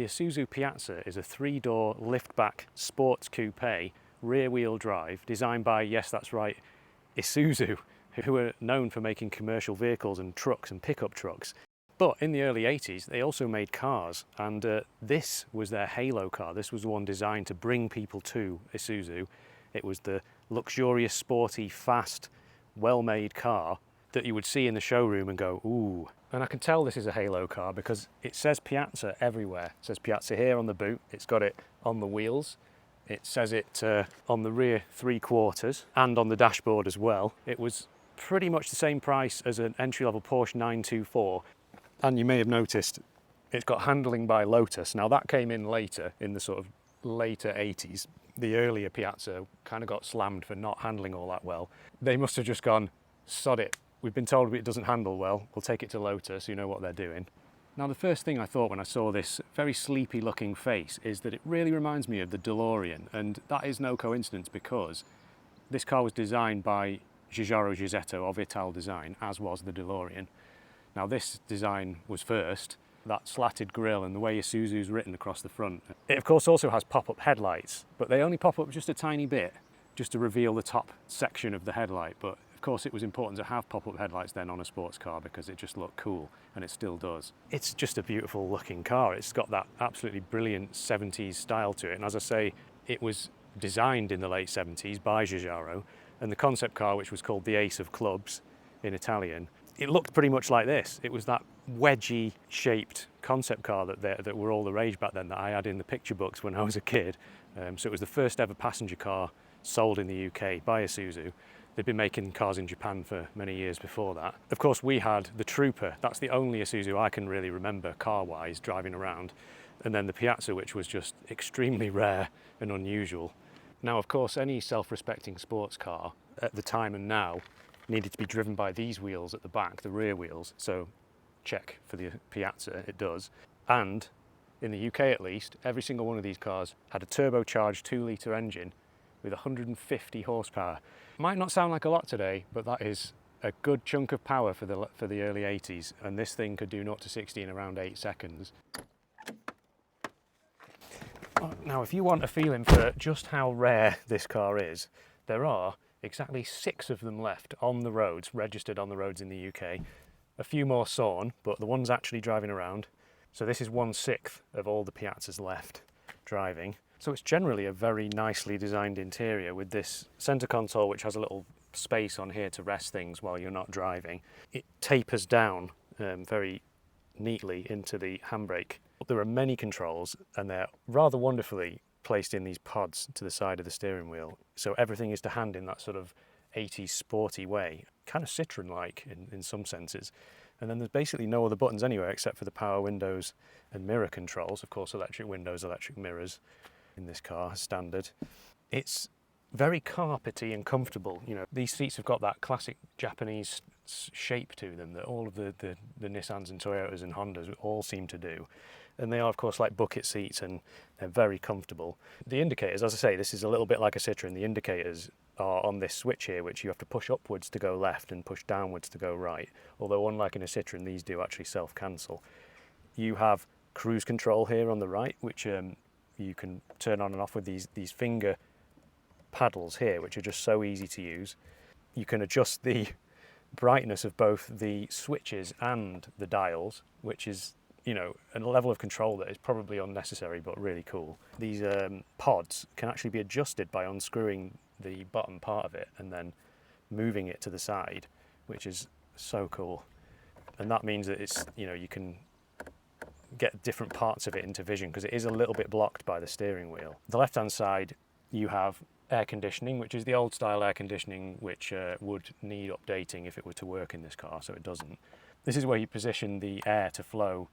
The Isuzu Piazza is a 3-door liftback sports coupe, rear-wheel drive, designed by, yes, that's right, Isuzu, who are known for making commercial vehicles and trucks and pickup trucks. But in the early 80s, they also made cars, and this was their halo car. This was the one designed to bring people to Isuzu. It was the luxurious, sporty, fast, well-made car that you would see in the showroom and go, ooh. And I can tell this is a halo car because it says Piazza everywhere. It says Piazza here on the boot. It's got it on the wheels. It says it on the rear 3/4 and on the dashboard as well. It was pretty much the same price as an entry-level Porsche 924. And you may have noticed it's got handling by Lotus. Now that came in later, in the sort of later 80s. The earlier Piazza kind of got slammed for not handling all that well. They must have just gone, sod it. We've been told it doesn't handle well. We'll take it to Lotus, you know what they're doing. Now the first thing I thought when I saw this very sleepy looking face is that it really reminds me of the DeLorean, and that is no coincidence because this car was designed by Giugiaro Giusetto of Ital Design, as was the DeLorean. Now this design was first, that slatted grille and the way Isuzu's written across the front. It of course also has pop-up headlights, but they only pop up just a tiny bit, just to reveal the top section of the headlight. But of course it was important to have pop-up headlights then on a sports car because it just looked cool, and it still does. It's just a beautiful looking car. It's got that absolutely brilliant 70s style to it, and as I say, it was designed in the late 70s by Giugiaro, and the concept car, which was called the Ace of Clubs in Italian, it looked pretty much like this. It was that wedgy shaped concept car that were all the rage back then, that I had in the picture books when I was a kid. So it was the first ever passenger car sold in the UK by Isuzu. They'd been making cars in Japan for many years before that. Of course, we had the Trooper. That's the only Isuzu I can really remember car-wise driving around. And then the Piazza, which was just extremely rare and unusual. Now, of course, any self-respecting sports car at the time and now needed to be driven by these wheels at the back, the rear wheels. So check for the Piazza, it does. And in the UK at least, every single one of these cars had a turbocharged 2-litre engine with 150 horsepower. Might not sound like a lot today, but that is a good chunk of power for the early 80s, and this thing could do 0 to 60 in around 8 seconds. Now, if you want a feeling for just how rare this car is, there are exactly 6 of them left on the roads, registered on the roads in the UK. A few more sawn, but the ones actually driving around. So this is 1/6 of all the Piazzas left driving. So it's generally a very nicely designed interior with this centre console, which has a little space on here to rest things while you're not driving. It tapers down very neatly into the handbrake. There are many controls, and they're rather wonderfully placed in these pods to the side of the steering wheel. So everything is to hand in that sort of 80s sporty way, kind of Citroen-like in some senses. And then there's basically no other buttons anywhere except for the power windows and mirror controls. Of course, electric windows, electric mirrors in this car, standard. It's very carpety and comfortable. You know, these seats have got that classic Japanese shape to them that all of the Nissans and Toyotas and Hondas all seem to do. And they are, of course, like bucket seats, and they're very comfortable. The indicators, as I say, this is a little bit like a Citroen. The indicators are on this switch here, which you have to push upwards to go left and push downwards to go right. Although unlike in a Citroen, these do actually self-cancel. You have cruise control here on the right, which you can turn on and off with these finger paddles here, which are just so easy to use. You can adjust the brightness of both the switches and the dials, which is, you know, a level of control that is probably unnecessary but really cool. These pods can actually be adjusted by unscrewing the bottom part of it and then moving it to the side, which is so cool. And that means that it's, you know, you can get different parts of it into vision because it is a little bit blocked by the steering wheel. The left-hand side, you have air conditioning, which is the old style air conditioning, which would need updating if it were to work in this car, so it doesn't. This is where you position the air to flow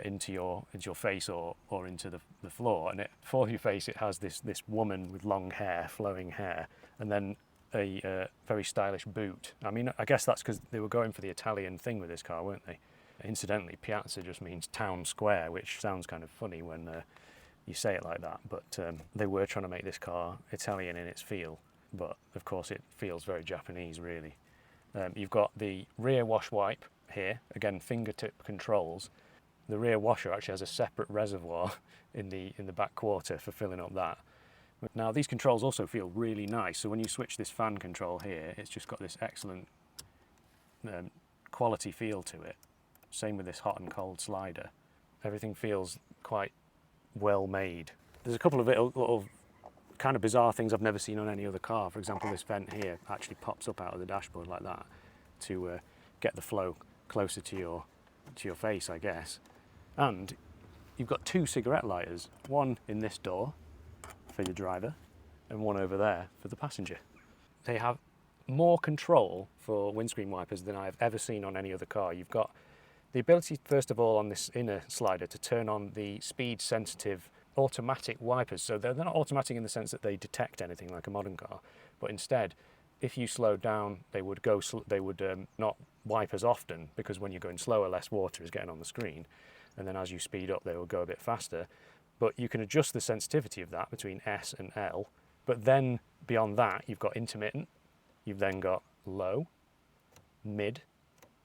into your face or into the floor, and for your face it has this woman with long hair, flowing hair, and then a very stylish boot. I mean, I guess that's because they were going for the Italian thing with this car, weren't they? Incidentally, Piazza just means town square, which sounds kind of funny when you say it like that, but they were trying to make this car Italian in its feel, but of course it feels very Japanese, really. You've got the rear wash wipe here, again fingertip controls. the rear washer actually has a separate reservoir in the back quarter for filling up that. Now these controls also feel really nice, so when you switch this fan control here, it's just got this excellent quality feel to it. Same with this hot and cold slider. Everything feels quite well made. There's a couple of little kind of bizarre things I've never seen on any other car. For example, this vent here actually pops up out of the dashboard like that to get the flow closer to your face, I guess. And you've got 2 cigarette lighters, one in this door for your driver and one over there for the passenger. They have more control for windscreen wipers than I've ever seen on any other car. You've got the ability, first of all, on this inner slider to turn on the speed sensitive automatic wipers. So they're not automatic in the sense that they detect anything like a modern car, but instead, if you slowed down, they would not wipe as often, because when you're going slower, less water is getting on the screen. And then as you speed up, they will go a bit faster. But you can adjust the sensitivity of that between S and L. But then beyond that, you've got intermittent, you've then got low, mid,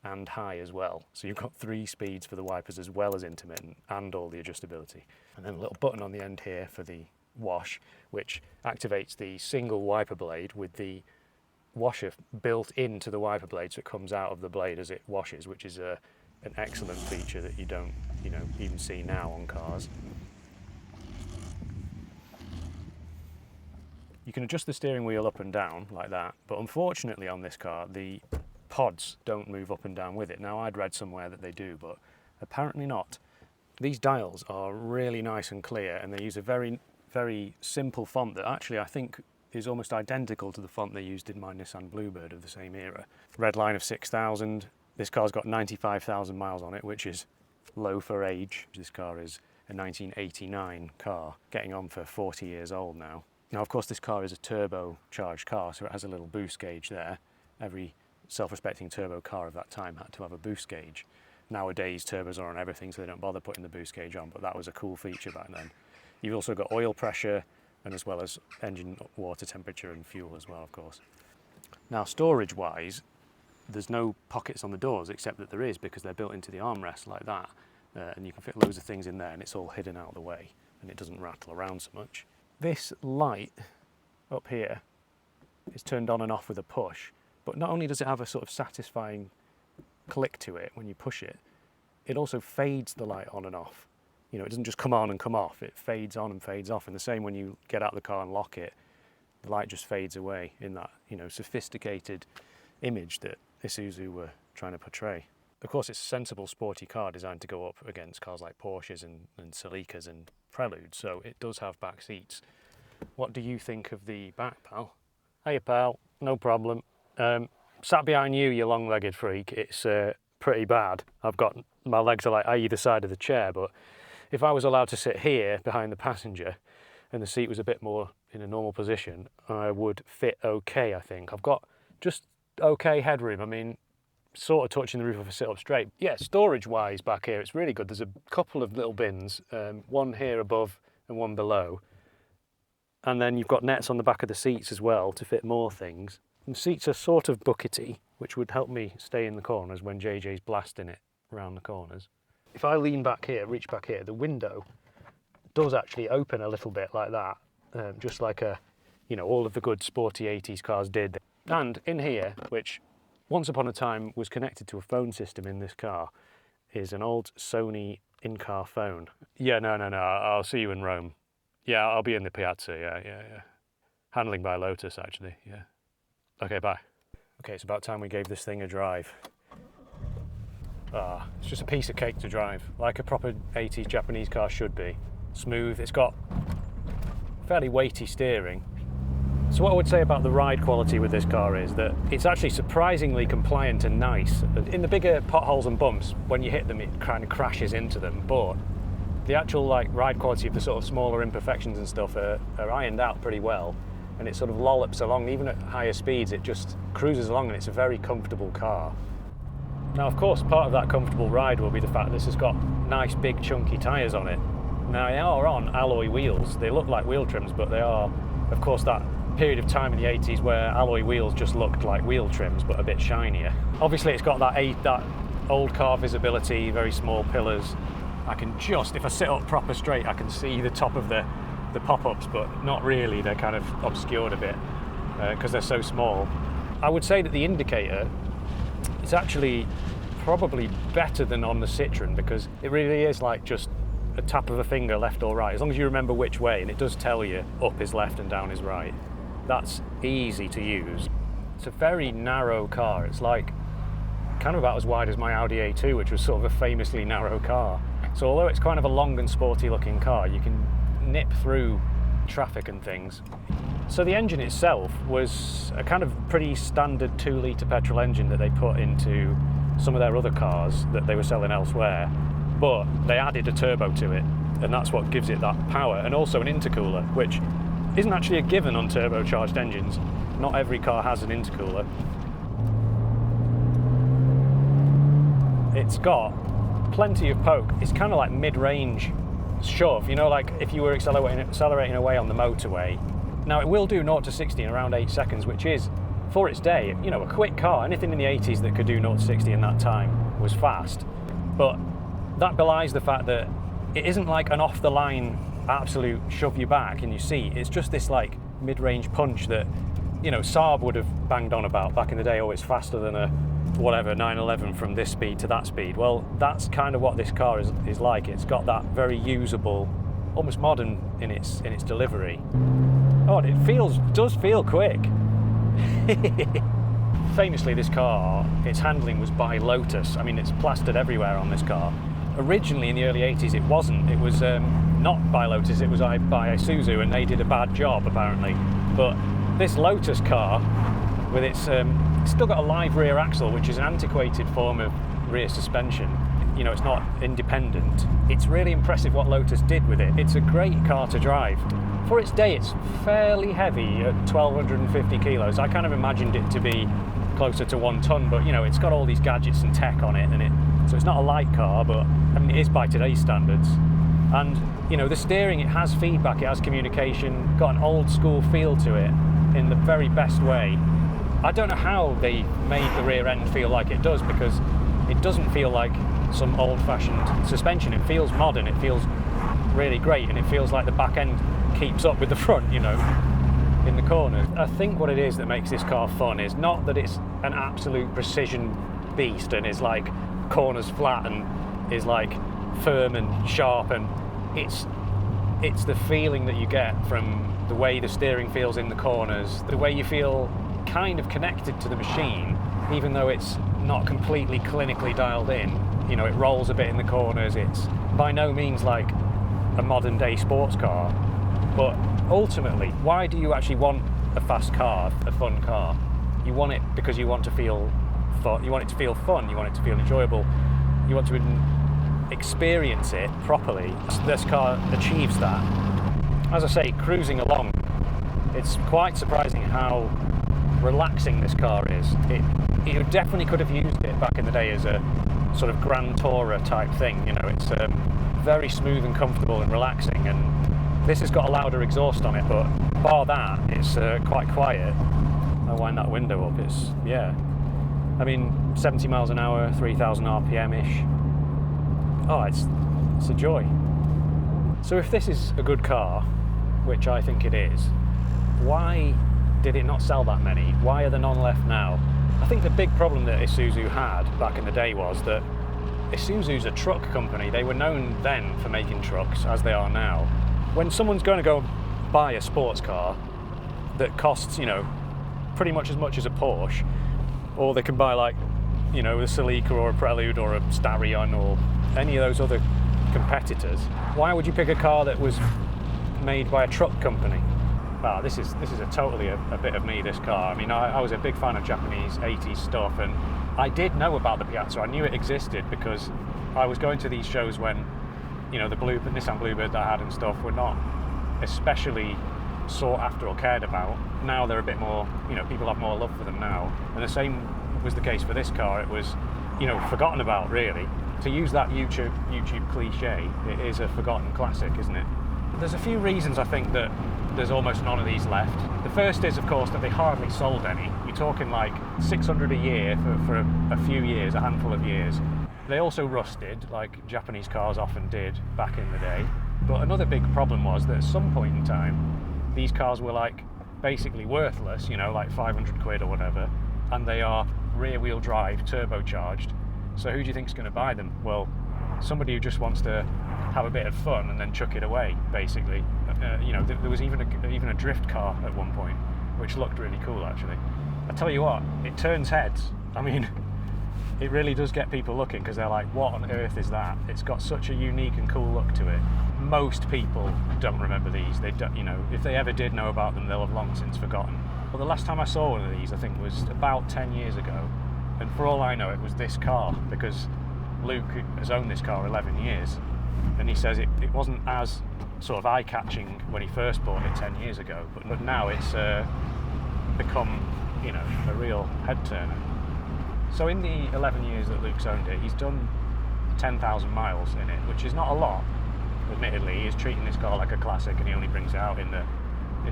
and high as well. So you've got 3 speeds for the wipers as well as intermittent and all the adjustability. And then a little button on the end here for the wash, which activates the single wiper blade with the washer built into the wiper blade, so it comes out of the blade as it washes, which is an excellent feature that you don't even see now on cars. You can adjust the steering wheel up and down like that, but unfortunately on this car the pods don't move up and down with it. Now I'd read somewhere that they do, but apparently not. These dials are really nice and clear, and they use a very, very simple font that actually I think is almost identical to the font they used in my Nissan Bluebird of the same era. Red line of 6,000. This car's got 95,000 miles on it, which is low for age. This car is a 1989 car, getting on for 40 years old now. Now, of course, this car is a turbocharged car, so it has a little boost gauge there. Every self-respecting turbo car of that time had to have a boost gauge. Nowadays, turbos are on everything, so they don't bother putting the boost gauge on, but that was a cool feature back then. You've also got oil pressure, and as well as engine water temperature and fuel as well, of course. Now, storage-wise, there's no pockets on the doors, except that there is, because they're built into the armrest like that, and you can fit loads of things in there, and it's all hidden out of the way, and it doesn't rattle around so much. This light up here is turned on and off with a push, but not only does it have a sort of satisfying click to it when you push it, it also fades the light on and off. You know, it doesn't just come on and come off, it fades on and fades off. And the same when you get out of the car and lock it, the light just fades away in that, sophisticated image that Isuzu were trying to portray. Of course, it's a sensible, sporty car designed to go up against cars like Porsches and Celicas and Preludes, so it does have back seats. What do you think of the back, pal? Hey, pal, no problem. Sat behind you long-legged freak, it's pretty bad. My legs are like either side of the chair, but if I was allowed to sit here behind the passenger and the seat was a bit more in a normal position, I would fit okay, I think. I've got just okay headroom. I mean, sort of touching the roof if I sit up straight. Yeah, storage-wise back here, it's really good. There's a couple of little bins, one here above and one below. And then you've got nets on the back of the seats as well to fit more things. And the seats are sort of buckety, which would help me stay in the corners when JJ's blasting it around the corners. If I lean back here, reach back here, the window does actually open a little bit like that, just like all of the good sporty 80s cars did. And in here, which once upon a time was connected to a phone system in this car, is an old Sony in-car phone. Yeah, no, I'll see you in Rome. Yeah, I'll be in the Piazza, yeah. Handling by Lotus, actually, yeah. Okay, bye. Okay, it's about time we gave this thing a drive. It's just a piece of cake to drive, like a proper 80s Japanese car should be. Smooth, it's got fairly weighty steering. So what I would say about the ride quality with this car is that it's actually surprisingly compliant and nice. In the bigger potholes and bumps, when you hit them, it kind of crashes into them, but the actual ride quality of the sort of smaller imperfections and stuff are ironed out pretty well, and it sort of lollops along. Even at higher speeds, it just cruises along, and it's a very comfortable car. Now, of course, part of that comfortable ride will be the fact this has got nice big chunky tyres on it. Now, they are on alloy wheels. They look like wheel trims, but they are, of course, that period of time in the 80s where alloy wheels just looked like wheel trims, but a bit shinier. Obviously, it's got that old car visibility, very small pillars, I can just, if I sit up proper straight, I can see the top of the pop-ups, but not really. They're kind of obscured a bit because they're so small. I would say that the indicator is actually probably better than on the Citroen, because it really is like just a tap of a finger left or right, as long as you remember which way, and it does tell you up is left and down is right. That's easy to use. It's a very narrow car. It's like kind of about as wide as my Audi A2, which was sort of a famously narrow car. So although it's kind of a long and sporty looking car, you can nip through traffic and things. So the engine itself was a kind of pretty standard 2-litre petrol engine that they put into some of their other cars that they were selling elsewhere, but they added a turbo to it, and that's what gives it that power, and also an intercooler, which isn't actually a given on turbocharged engines. Not every car has an intercooler. It's got plenty of poke. It's kind of like mid-range shove, you know, like if you were accelerating away on the motorway. Now it will do 0 to 60 in around 8 seconds, which is, for its day, you know, a quick car. Anything in the 80s that could do 0 to 60 in that time was fast. But that belies the fact that it isn't like an off-the-line absolute shove you back and you see. It's just this like mid-range punch that, you know, Saab would have banged on about back in the day. Oh, it's faster than a whatever 911 from this speed to that speed. Well, that's kind of what this car is like. It's got that very usable, almost modern in its delivery. Oh, and it does feel quick. Famously, this car, its handling was by Lotus. I mean, it's plastered everywhere on this car. Originally, in the early 80s, it wasn't. It was not by Lotus, it was by Isuzu, and they did a bad job, apparently. But this Lotus car, with its still got a live rear axle, which is an antiquated form of rear suspension. You know, it's not independent. It's really impressive what Lotus did with it. It's a great car to drive. For its day, it's fairly heavy at 1,250 kilos. I kind of imagined it to be closer to 1 ton, but you know, it's got all these gadgets and tech on it, so it's not a light car, but I mean, it is by today's standards. And you know, the steering, it has feedback, it has communication, got an old school feel to it in the very best way. I don't know how they made the rear end feel like it does, because it doesn't feel like some old-fashioned suspension. It feels modern, it feels really great, and it feels like the back end keeps up with the front, you know, in the corners. I think what it is that makes this car fun is not that it's an absolute precision beast and is like corners flat and is like firm and sharp, and it's the feeling that you get from the way the steering feels in the corners, the way you feel kind of connected to the machine, even though it's not completely clinically dialed in. You know, it rolls a bit in the corners. It's by no means like a modern day sports car, but ultimately, why do you actually want a fast car, a fun car? You want it because you want to feel fun. You want it to feel fun. You want it to feel enjoyable. You want to experience it properly. This car achieves that. As I say, cruising along, it's quite surprising how relaxing this car is. It definitely could have used it back in the day as a sort of Grand Tourer type thing. You know, it's very smooth and comfortable and relaxing, and this has got a louder exhaust on it, but bar that, it's quite quiet. I'll wind that window up. It's, yeah, I mean, 70 miles an hour, 3,000 RPM-ish. Oh, it's a joy. So if this is a good car, which I think it is, why did it not sell that many? Why are there none left now? I think the big problem that Isuzu had back in the day was that Isuzu's a truck company. They were known then for making trucks, as they are now. When someone's going to go buy a sports car that costs, you know, pretty much as a Porsche, or they can buy like, you know, a Celica or a Prelude or a Starion or any of those other competitors, why would you pick a car that was made by a truck company? Wow, this is totally a bit of me, this car. I mean, I was a big fan of Japanese 80s stuff, and I did know about the Piazza. I knew it existed because I was going to these shows when, you know, the Nissan Bluebird that I had and stuff were not especially sought after or cared about. Now they're a bit more, you know, people have more love for them now. And the same was the case for this car. It was, you know, forgotten about, really. To use that YouTube cliche, it is a forgotten classic, isn't it? There's a few reasons I think that there's almost none of these left. The first is, of course, that they hardly sold any. You're talking like 600 a year for a few years, a handful of years. They also rusted, like Japanese cars often did back in the day. But another big problem was that at some point in time, these cars were like basically worthless, you know, like 500 quid or whatever, and they are rear-wheel drive, turbocharged. So who do you think is going to buy them? Well, somebody who just wants to have a bit of fun and then chuck it away, basically. You know, there was even a drift car at one point, which looked really cool, actually. I tell you what, it turns heads. I mean, it really does get people looking, because they're like, what on earth is that? It's got such a unique and cool look to it. Most people don't remember these. They don't, you know, if they ever did know about them, they'll have long since forgotten. Well, the last time I saw one of these, I think, was about 10 years ago. And for all I know, it was this car, because Luke has owned this car 11 years. And he says it wasn't as sort of eye-catching when he first bought it 10 years ago, but now it's become, you know, a real head-turner. So in the 11 years that Luke's owned it, he's done 10,000 miles in it, which is not a lot. Admittedly, he's treating this car like a classic, and he only brings it out in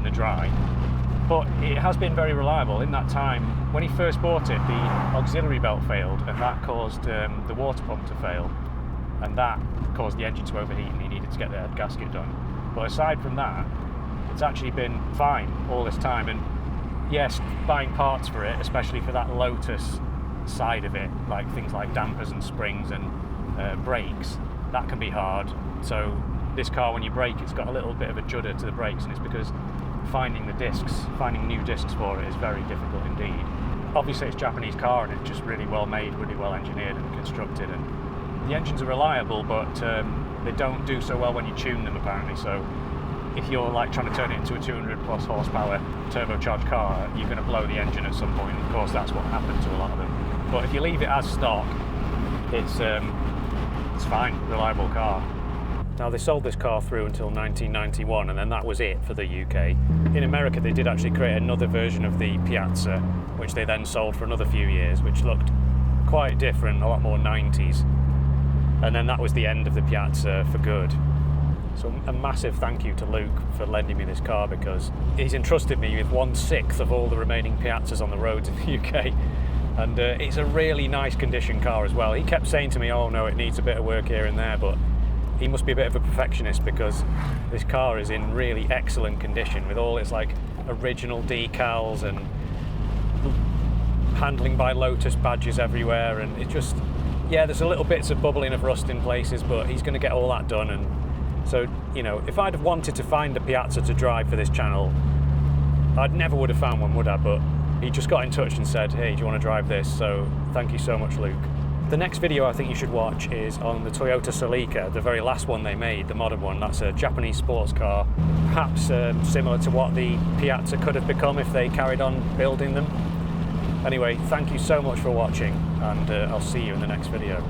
the dry. But it has been very reliable. In that time, when he first bought it, the auxiliary belt failed, and that caused the water pump to fail, and that caused the engine to overheat, and he needed to get the head gasket done. But aside from that, it's actually been fine all this time. And yes, buying parts for it, especially for that Lotus side of it, like things like dampers and springs and brakes, that can be hard. So this car, when you brake, it's got a little bit of a judder to the brakes, and it's because finding new discs for it is very difficult indeed. Obviously it's a Japanese car, and it's just really well made, really well engineered and constructed, and the engines are reliable, but they don't do so well when you tune them, apparently. So if you're like trying to turn it into a 200 plus horsepower turbocharged car, you're going to blow the engine at some point. Of course, that's what happened to a lot of them. But if you leave it as stock, it's fine, reliable car. Now, they sold this car through until 1991, and then that was it for the UK. In America, they did actually create another version of the Piazza, which they then sold for another few years, which looked quite different, a lot more 90s. And then that was the end of the Piazza for good. So a massive thank you to Luke for lending me this car, because he's entrusted me with 1/6 of all the remaining Piazzas on the roads in the UK. And it's a really nice condition car as well. He kept saying to me, oh no, it needs a bit of work here and there, but he must be a bit of a perfectionist, because this car is in really excellent condition with all its like original decals and handling by Lotus badges everywhere, and it just, yeah, there's a little bits of bubbling of rust in places, but he's going to get all that done. And so, you know, if I'd have wanted to find a Piazza to drive for this channel, I'd never would have found one, would I? But he just got in touch and said, hey, do you want to drive this? So thank you so much, Luke. The next video I think you should watch is on the Toyota Celica, the very last one they made, the modern one. That's a Japanese sports car, perhaps similar to what the Piazza could have become if they carried on building them. Anyway, thank you so much for watching, and I'll see you in the next video.